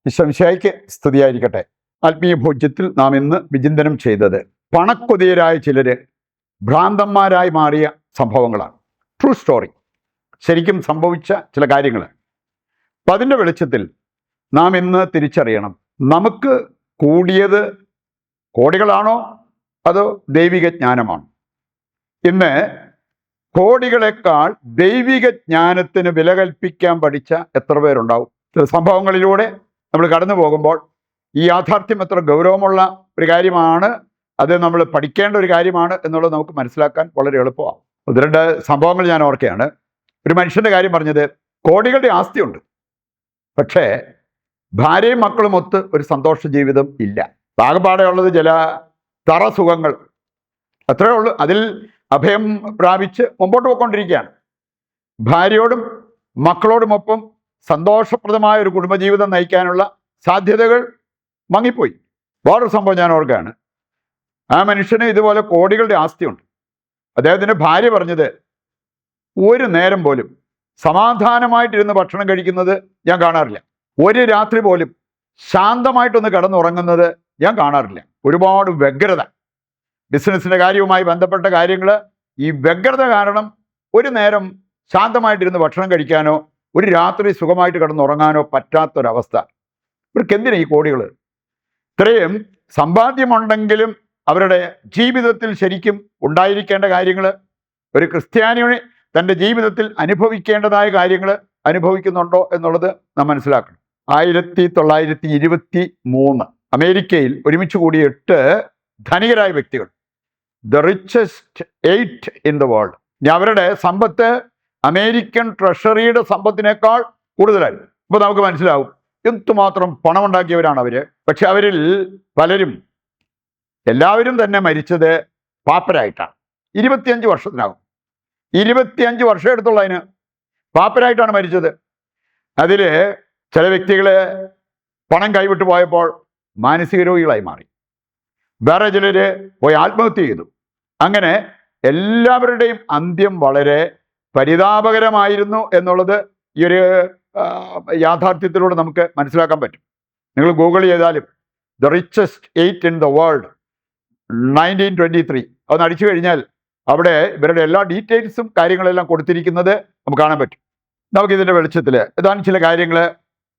ശംശായിക്ക് സ്തുതിയായിരിക്കട്ടെ. ആത്മീയ ഭോജ്യത്തിൽ നാം ഇന്ന് വിചിന്തനം ചെയ്തത് പണക്കൊതിയരായ ചിലര് ഭ്രാന്തന്മാരായി മാറിയ സംഭവങ്ങളാണ്. ട്രൂ സ്റ്റോറി, ശരിക്കും സംഭവിച്ച ചില കാര്യങ്ങൾ. അപ്പം അതിൻ്റെ വെളിച്ചത്തിൽ നാം ഇന്ന് തിരിച്ചറിയണം, നമുക്ക് കൂടിയത് കോടികളാണോ അതോ ദൈവിക ജ്ഞാനമാണോ? ഇന്ന് കോടികളെക്കാൾ ദൈവിക ജ്ഞാനത്തിന് വില കൽപ്പിക്കാൻ പഠിച്ച എത്ര പേരുണ്ടാവും? ചില സംഭവങ്ങളിലൂടെ നമ്മൾ കടന്നു പോകുമ്പോൾ ഈ യാഥാർത്ഥ്യം എത്ര ഗൗരവമുള്ള ഒരു കാര്യമാണ്, അത് നമ്മൾ പഠിക്കേണ്ട ഒരു കാര്യമാണ് എന്നുള്ളത് നമുക്ക് മനസ്സിലാക്കാൻ വളരെ എളുപ്പമാണ്. ഒന്ന് രണ്ട് സംഭവങ്ങൾ ഞാൻ ഓർക്കുകയാണ്. ഒരു മനുഷ്യൻ്റെ കാര്യം പറഞ്ഞത്, കോടികളുടെ ആസ്തിയുണ്ട്, പക്ഷേ ഭാര്യയും മക്കളും ഒത്ത് ഒരു സന്തോഷ ജീവിതം ഇല്ല. ആകെപ്പാടെ ഉള്ളത് ചില തറ സുഖങ്ങൾ, അത്രയേ ഉള്ളൂ. അതിൽ അഭയം പ്രാപിച്ച് മുമ്പോട്ട് പോയിക്കൊണ്ടിരിക്കുകയാണ്. ഭാര്യയോടും മക്കളോടുമൊപ്പം സന്തോഷപ്രദമായ ഒരു കുടുംബജീവിതം നയിക്കാനുള്ള സാധ്യതകൾ മങ്ങിപ്പോയി. വേറൊരു സംഭവം ഞാൻ ഓർക്കുകയാണ്. ആ മനുഷ്യന് ഇതുപോലെ കോടികളുടെ ആസ്തിയുണ്ട്. അദ്ദേഹത്തിൻ്റെ ഭാര്യ പറഞ്ഞത്, ഒരു നേരം പോലും സമാധാനമായിട്ടിരുന്ന് ഭക്ഷണം കഴിക്കുന്നത് ഞാൻ കാണാറില്ല, ഒരു രാത്രി പോലും ശാന്തമായിട്ടൊന്ന് കിടന്നുറങ്ങുന്നത് ഞാൻ കാണാറില്ല. ഒരുപാട് വ്യഗ്രത, ബിസിനസ്സിൻ്റെ കാര്യവുമായി ബന്ധപ്പെട്ട കാര്യങ്ങൾ, ഈ വ്യഗ്രത കാരണം ഒരു നേരം ശാന്തമായിട്ടിരുന്ന് ഭക്ഷണം കഴിക്കാനോ ഒരു രാത്രി സുഖമായിട്ട് കിടന്നുറങ്ങാനോ പറ്റാത്തൊരവസ്ഥ. ഇവർക്ക് എന്തിനാ ഈ കോടികൾ? ഇത്രയും സമ്പാദ്യമുണ്ടെങ്കിലും അവരുടെ ജീവിതത്തിൽ ശരിക്കും ഉണ്ടായിരിക്കേണ്ട കാര്യങ്ങൾ, ഒരു ക്രിസ്ത്യാനിയുടെ തൻ്റെ ജീവിതത്തിൽ അനുഭവിക്കേണ്ടതായ കാര്യങ്ങൾ അനുഭവിക്കുന്നുണ്ടോ എന്നുള്ളത് നാം മനസ്സിലാക്കണം. 1923 അമേരിക്കയിൽ ഒരുമിച്ച് കൂടിയ 8 ധനികരായ വ്യക്തികൾ, the richest 8 in the world. ഇനി അവരുടെ സമ്പത്ത് അമേരിക്കൻ ട്രഷറിയുടെ സമ്പത്തിനേക്കാൾ കൂടുതലായിരുന്നു. ഇപ്പോൾ നമുക്ക് മനസ്സിലാവും എന്തുമാത്രം പണമുണ്ടാക്കിയവരാണ് അവർ. പക്ഷെ അവരിൽ പലരും, എല്ലാവരും തന്നെ മരിച്ചത് പാപ്പരായിട്ടാണ്. 25 വർഷത്തിനാകും, 25 വർഷം എടുത്തുള്ളതിന് പാപ്പരായിട്ടാണ് മരിച്ചത്. അതിൽ ചില വ്യക്തികൾ പണം കൈവിട്ട് പോയപ്പോൾ മാനസിക രോഗികളായി മാറി, വേറെ ചിലർ പോയി ആത്മഹത്യ ചെയ്തു. അങ്ങനെ എല്ലാവരുടെയും അന്ത്യം വളരെ പരിതാപകരമായിരുന്നു എന്നുള്ളത് ഈ ഒരു യാഥാർത്ഥ്യത്തിലൂടെ നമുക്ക് മനസ്സിലാക്കാൻ പറ്റും. നിങ്ങൾ ഗൂഗിൾ ചെയ്താലും the richest 8 in the world 1923 അതൊന്ന് അടിച്ചു കഴിഞ്ഞാൽ അവിടെ ഇവരുടെ എല്ലാ ഡീറ്റെയിൽസും കാര്യങ്ങളെല്ലാം കൊടുത്തിരിക്കുന്നത് നമുക്ക് കാണാൻ പറ്റും. നമുക്കിതിൻ്റെ വെളിച്ചത്തിൽ ഏതാനും ചില കാര്യങ്ങൾ,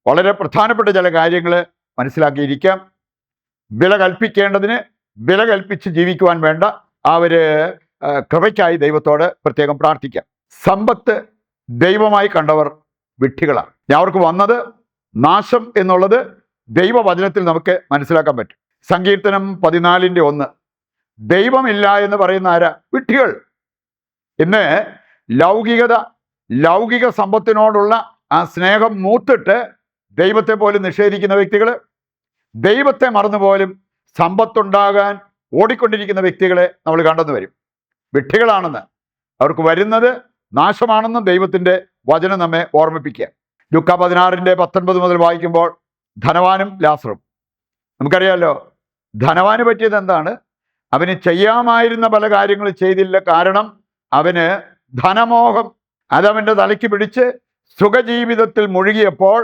വളരെ പ്രധാനപ്പെട്ട ചില കാര്യങ്ങൾ മനസ്സിലാക്കിയിരിക്കാം. വില കൽപ്പിക്കേണ്ടതിന് വില കൽപ്പിച്ച് ജീവിക്കുവാൻ വേണ്ട ആ ഒരു കൃപയ്ക്കായി ദൈവത്തോട് പ്രത്യേകം പ്രാർത്ഥിക്കാം. സമ്പത്ത് ദൈവമായി കണ്ടവർ വിഡ്ഢികളാണ്. അവർക്ക് വന്നത് നാശം എന്നുള്ളത് ദൈവവചനത്തിൽ നമുക്ക് മനസ്സിലാക്കാൻ പറ്റും. സങ്കീർത്തനം 14:1, ദൈവമില്ല എന്ന് പറയുന്ന ആരാ? വിഡ്ഢികൾ. ഇന്ന് ലൗകിക സമ്പത്തിനോടുള്ള ആ സ്നേഹം മൂത്തിട്ട് ദൈവത്തെ പോലും നിഷേധിക്കുന്ന വ്യക്തികൾ, ദൈവത്തെ മറന്നുപോലും സമ്പത്തുണ്ടാകാൻ ഓടിക്കൊണ്ടിരിക്കുന്ന വ്യക്തികളെ നമ്മൾ കണ്ടെന്ന് വരും. വിഡ്ഢികളാണെന്ന്, അവർക്ക് വരുന്നത് നാശമാണെന്നും ദൈവത്തിൻ്റെ വചനം നമ്മെ ഓർമ്മിപ്പിക്കുക. ലൂക്കാ 16:19 മുതൽ വായിക്കുമ്പോൾ ധനവാനും ലാസറും, നമുക്കറിയാമല്ലോ ധനവാന് പറ്റിയത് എന്താണ്? അവന് ചെയ്യാമായിരുന്ന പല കാര്യങ്ങൾ ചെയ്തില്ല. കാരണം അവന് ധനമോഹം അതവൻ്റെ തലയ്ക്ക് പിടിച്ച് സുഖജീവിതത്തിൽ മുഴുകിയപ്പോൾ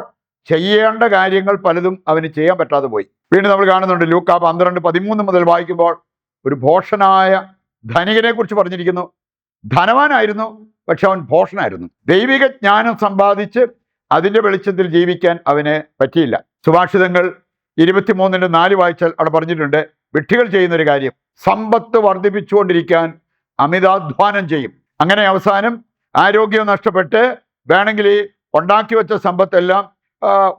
ചെയ്യേണ്ട കാര്യങ്ങൾ പലതും അവന് ചെയ്യാൻ പറ്റാതെ പോയി. വീണ്ടും നമ്മൾ കാണുന്നുണ്ട് ലൂക്കാ 12:13 മുതൽ വായിക്കുമ്പോൾ ഒരു ഭോഷനായ ധനികനെ കുറിച്ച് പറഞ്ഞിരിക്കുന്നു. ധനവാനായിരുന്നു, പക്ഷെ അവൻ ഭോഷനായിരുന്നു. ദൈവിക ജ്ഞാനം സമ്പാദിച്ച് അതിൻ്റെ വെളിച്ചത്തിൽ ജീവിക്കാൻ അവന് പറ്റിയില്ല. സുഭാഷിതങ്ങൾ 23:4 വായിച്ചാൽ അവിടെ പറഞ്ഞിട്ടുണ്ട്, വിഡ്ഢികൾ ചെയ്യുന്നൊരു കാര്യം സമ്പത്ത് വർദ്ധിപ്പിച്ചുകൊണ്ടിരിക്കാൻ അമിതാധ്വാനം ചെയ്യും. അങ്ങനെ അവസാനം ആരോഗ്യം നഷ്ടപ്പെട്ട് വേണമെങ്കിൽ ഉണ്ടാക്കി വെച്ച സമ്പത്തെല്ലാം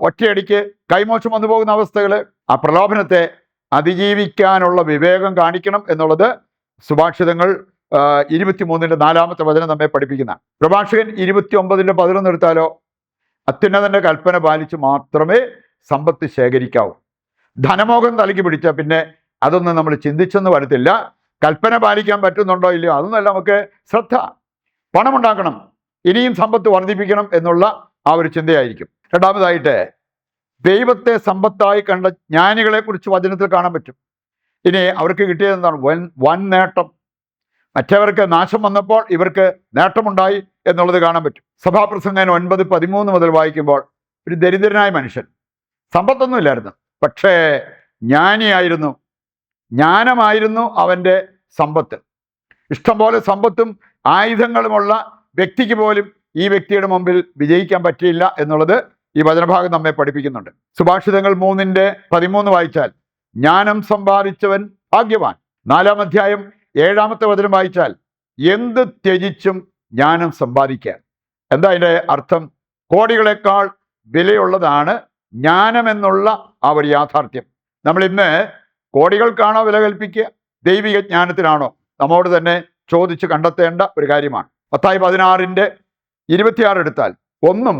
ഒറ്റയടിക്ക് കൈമോശം വന്നു പോകുന്ന അവസ്ഥകൾ. ആ പ്രലോഭനത്തെ അതിജീവിക്കാനുള്ള വിവേകം കാണിക്കണം എന്നുള്ളത് സുഭാഷിതങ്ങൾ 23:4 വചനം നമ്മെ പഠിപ്പിക്കുന്ന. പ്രഭാഷകൻ 29:11 എടുത്താലോ, അത്യുന്നതൻ്റെ കൽപ്പന പാലിച്ച് മാത്രമേ സമ്പത്ത് ശേഖരിക്കാവൂ. ധനമോഹം തലയ്ക്ക് പിടിച്ചാൽ പിന്നെ അതൊന്നും നമ്മൾ ചിന്തിച്ചെന്ന് വരത്തില്ല. കൽപ്പന പാലിക്കാൻ പറ്റുന്നുണ്ടോ ഇല്ലയോ അതൊന്നല്ല നമുക്ക് ശ്രദ്ധ. പണമുണ്ടാക്കണം, ഇനിയും സമ്പത്ത് വർദ്ധിപ്പിക്കണം എന്നുള്ള ആ ഒരു ചിന്തയായിരിക്കും. രണ്ടാമതായിട്ട് ദൈവത്തെ സമ്പത്തായി കണ്ട ജ്ഞാനികളെ കുറിച്ച് വചനത്തിൽ കാണാൻ പറ്റും. ഇനി അവർക്ക് കിട്ടിയത് എന്താണ്? വൻ നേട്ടം. മറ്റവർക്ക് നാശം വന്നപ്പോൾ ഇവർക്ക് നേട്ടമുണ്ടായി എന്നുള്ളത് കാണാൻ പറ്റും. സഭാപ്രസംഗം 9:13 മുതൽ വായിക്കുമ്പോൾ ഒരു ദരിദ്രനായ മനുഷ്യൻ സമ്പത്തൊന്നുമില്ലായിരുന്നു, പക്ഷേ ജ്ഞാനിയായിരുന്നു. ജ്ഞാനമായിരുന്നു അവൻ്റെ സമ്പത്ത്. ഇഷ്ടംപോലെ സമ്പത്തും ആയുധങ്ങളുമുള്ള വ്യക്തിക്ക് പോലും ഈ വ്യക്തിയുടെ മുമ്പിൽ വിജയിക്കാൻ പറ്റിയില്ല എന്നുള്ളത് ഈ വചനഭാഗം നമ്മെ പഠിപ്പിക്കുന്നുണ്ട്. സുഭാഷിതങ്ങൾ 3:13 വായിച്ചാൽ ജ്ഞാനം സമ്പാദിച്ചവൻ ഭാഗ്യവാൻ. 4-ാം അധ്യായം 7-ാമത്തെ വചനം വായിച്ചാൽ എന്ത് ത്യജിച്ചും ജ്ഞാനം സമ്പാദിക്കുക. എന്താ അതിൻ്റെ അർത്ഥം? കോടികളെക്കാൾ വിലയുള്ളതാണ് ജ്ഞാനമെന്നുള്ള ആ ഒരു യാഥാർത്ഥ്യം. നമ്മൾ ഇന്ന് കോടികൾക്കാണോ വില കൽപ്പിക്കുക, ദൈവിക ജ്ഞാനത്തിനാണോ? നമ്മോട് തന്നെ ചോദിച്ച് കണ്ടെത്തേണ്ട ഒരു കാര്യമാണ്. മത്തായി 16:26 എടുത്താൽ ഒന്നും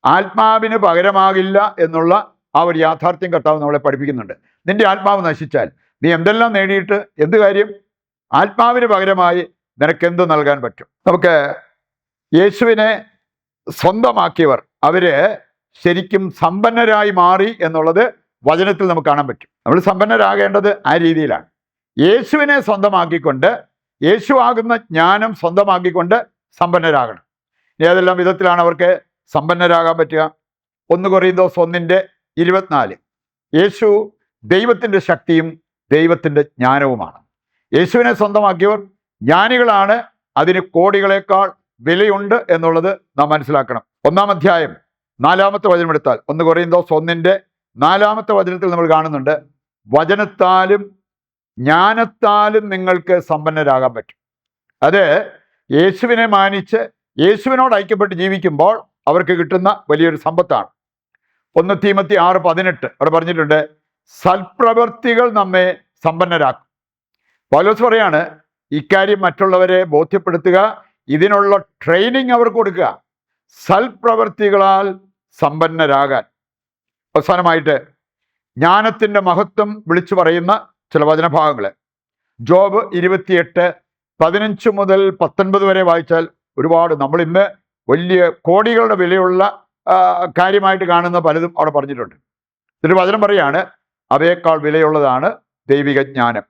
ആത്മാവിന് പകരമാകില്ല എന്നുള്ള ആ ഒരു യാഥാർത്ഥ്യം കർത്താവ് നമ്മളെ പഠിപ്പിക്കുന്നുണ്ട്. നിന്റെ ആത്മാവ് നശിച്ചാൽ നീ എന്തെല്ലാം നേടിയിട്ട് എന്ത് കാര്യം? ആത്മാവിന് പകരമായി നിനക്കെന്ത് നൽകാൻ പറ്റും? നമുക്ക് യേശുവിനെ സ്വന്തമാക്കിയവർ അവര് ശരിക്കും സമ്പന്നരായി മാറി എന്നുള്ളത് വചനത്തിൽ നമുക്ക് കാണാൻ പറ്റും. നമ്മൾ സമ്പന്നരാകേണ്ടത് ആ രീതിയിലാണ്. യേശുവിനെ സ്വന്തമാക്കിക്കൊണ്ട്, യേശു ആകുന്ന ജ്ഞാനം സ്വന്തമാക്കിക്കൊണ്ട് സമ്പന്നരാകണം. ഏതെല്ലാം വിധത്തിലാണ് അവർക്ക് സമ്പന്നരാകാൻ പറ്റുക? 1 കൊരിന്തോസ് 1:24. യേശു ദൈവത്തിൻ്റെ ശക്തിയും ദൈവത്തിൻ്റെ ജ്ഞാനവുമാണ്. യേശുവിനെ സ്വന്തമാക്കിയവർ ജ്ഞാനികളാണ്. അതിന് കോടികളെക്കാൾ വിലയുണ്ട് എന്നുള്ളത് നാം മനസ്സിലാക്കണം. 1-ാം അധ്യായം 4-ാമത്തെ വചനം എടുത്താൽ 1 കൊരിന്തോസ് 1:4-ാമത്തെ വചനത്തിൽ നമ്മൾ കാണുന്നുണ്ട്, വചനത്താലും ജ്ഞാനത്താലും നിങ്ങൾക്ക് സമ്പന്നരാകാൻ പറ്റും. അത് യേശുവിനെ മാനിച്ച് യേശുവിനോട് ഐക്യപ്പെട്ട് ജീവിക്കുമ്പോൾ അവർക്ക് കിട്ടുന്ന വലിയൊരു സമ്പത്താണ്. 1 തീമോത്തി 6:18 അവിടെ പറഞ്ഞിട്ടുണ്ട്, സൽപ്രവൃത്തികൾ നമ്മെ സമ്പന്നരാക്കും. പൗലോസ് പറയാണ്, ഇക്കാര്യം മറ്റുള്ളവരെ ബോധ്യപ്പെടുത്തുക, ഇതിനുള്ള ട്രെയിനിങ് അവർക്ക് കൊടുക്കുക, സൽപ്രവൃത്തികളാൽ സമ്പന്നരാകാൻ. അവസാനമായിട്ട് ജ്ഞാനത്തിൻ്റെ മഹത്വം വിളിച്ചു പറയുന്ന ചില വചനഭാഗങ്ങൾ. ജോബ് 28:15 മുതൽ 19 വരെ വായിച്ചാൽ ഒരുപാട് നമ്മൾ ഇന്ന് വലിയ കോടികളുടെ വിലയുള്ള കാര്യമായിട്ട് കാണുന്ന പലതും അവിടെ പറഞ്ഞിട്ടുണ്ട്. ഇതിൻ്റെ വചനം പറയാണ്, അവയേക്കാൾ വിലയുള്ളതാണ് ദൈവിക ജ്ഞാനം.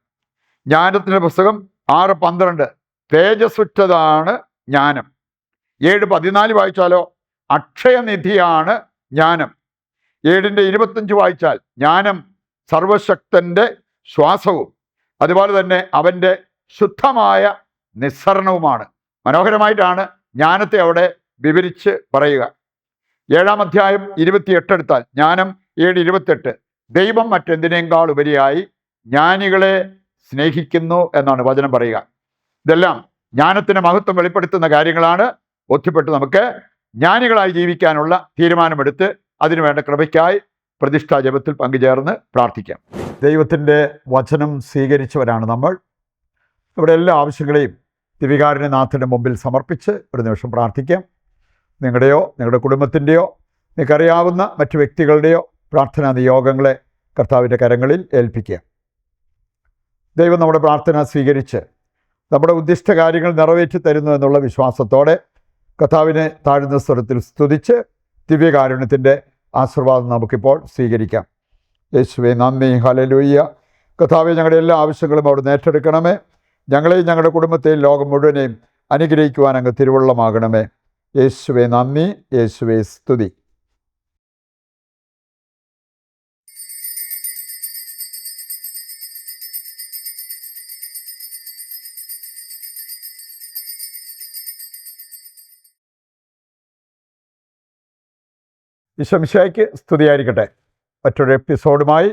ജ്ഞാനത്തിൻ്റെ പുസ്തകം 6:12 തേജസ്സുറ്റതാണ് ജ്ഞാനം. 7:14 വായിച്ചാലോ അക്ഷയനിധിയാണ് ജ്ഞാനം. 7:25 വായിച്ചാൽ ജ്ഞാനം സർവശക്തൻ്റെ ശ്വാസവും അതുപോലെ തന്നെ അവൻ്റെ ശുദ്ധമായ നിസ്സരണവുമാണ്. മനോഹരമായിട്ടാണ് ജ്ഞാനത്തെ അവിടെ വിവരിച്ച് പറയുക. 7-ാം അധ്യായം 28 എടുത്താൽ ജ്ഞാനം 7:28 ദൈവം മറ്റെന്തിനേക്കാൾ ഉപരിയായി ജ്ഞാനികളെ സ്നേഹിക്കുന്നു എന്നാണ് വചനം പറയുക. ഇതെല്ലാം ജ്ഞാനത്തിന് മഹത്വം വെളിപ്പെടുത്തുന്ന കാര്യങ്ങളാണ്. ബോധ്യപ്പെട്ട് നമുക്ക് ജ്ഞാനികളായി ജീവിക്കാനുള്ള തീരുമാനമെടുത്ത് അതിനുവേണ്ട കൃപയ്ക്കായി പ്രതിഷ്ഠാ ജപത്തിൽ പങ്കുചേർന്ന് പ്രാർത്ഥിക്കാം. ദൈവത്തിൻ്റെ വചനം സ്വീകരിച്ചവരാണ് നമ്മൾ. ഇവിടെ എല്ലാ ആവശ്യങ്ങളെയും ദിവികാരുണ്യനാഥൻ്റെ മുമ്പിൽ സമർപ്പിച്ച് ഒരു നിമിഷം പ്രാർത്ഥിക്കാം. നിങ്ങളുടെയോ നിങ്ങളുടെ കുടുംബത്തിൻ്റെയോ നിങ്ങൾക്കറിയാവുന്ന മറ്റു വ്യക്തികളുടെയോ പ്രാർത്ഥനാ നിയോഗങ്ങളെ കർത്താവിൻ്റെ കരങ്ങളിൽ ഏൽപ്പിക്കുക. ദൈവം നമ്മുടെ പ്രാർത്ഥന സ്വീകരിച്ച് നമ്മുടെ ഉദ്ദിഷ്ട കാര്യങ്ങൾ നിറവേറ്റി തരുന്നു എന്നുള്ള വിശ്വാസത്തോടെ കർത്താവിനെ താഴ്ന്ന സ്വരത്തിൽ സ്തുതിച്ച് ദിവ്യകാരുണ്യത്തിൻ്റെ ആശീർവാദം നമുക്കിപ്പോൾ സ്വീകരിക്കാം. യേശുവേ നന്ദി, ഹല്ലേലൂയ. കർത്താവേ, ഞങ്ങളുടെ എല്ലാ ആവശ്യങ്ങളും അവിടെ ഏറ്റെടുക്കണമേ. ഞങ്ങളെയും ഞങ്ങളുടെ കുടുംബത്തെയും ലോകം മുഴുവനെയും അനുഗ്രഹിക്കുവാൻ അങ്ങ് തിരുവുള്ളമാകണമേ. യേശുവേ നന്ദി, യേശുവേ സ്തുതി. ഈശോ മിശിഹായ്ക്ക് സ്തുതിയായിരിക്കട്ടെ. മറ്റൊരു എപ്പിസോഡുമായി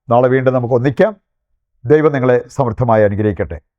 നാളെ വീണ്ടും നമുക്ക് ഒന്നിക്കാം. ദൈവം നിങ്ങളെ സമൃദ്ധമായി അനുഗ്രഹിക്കട്ടെ.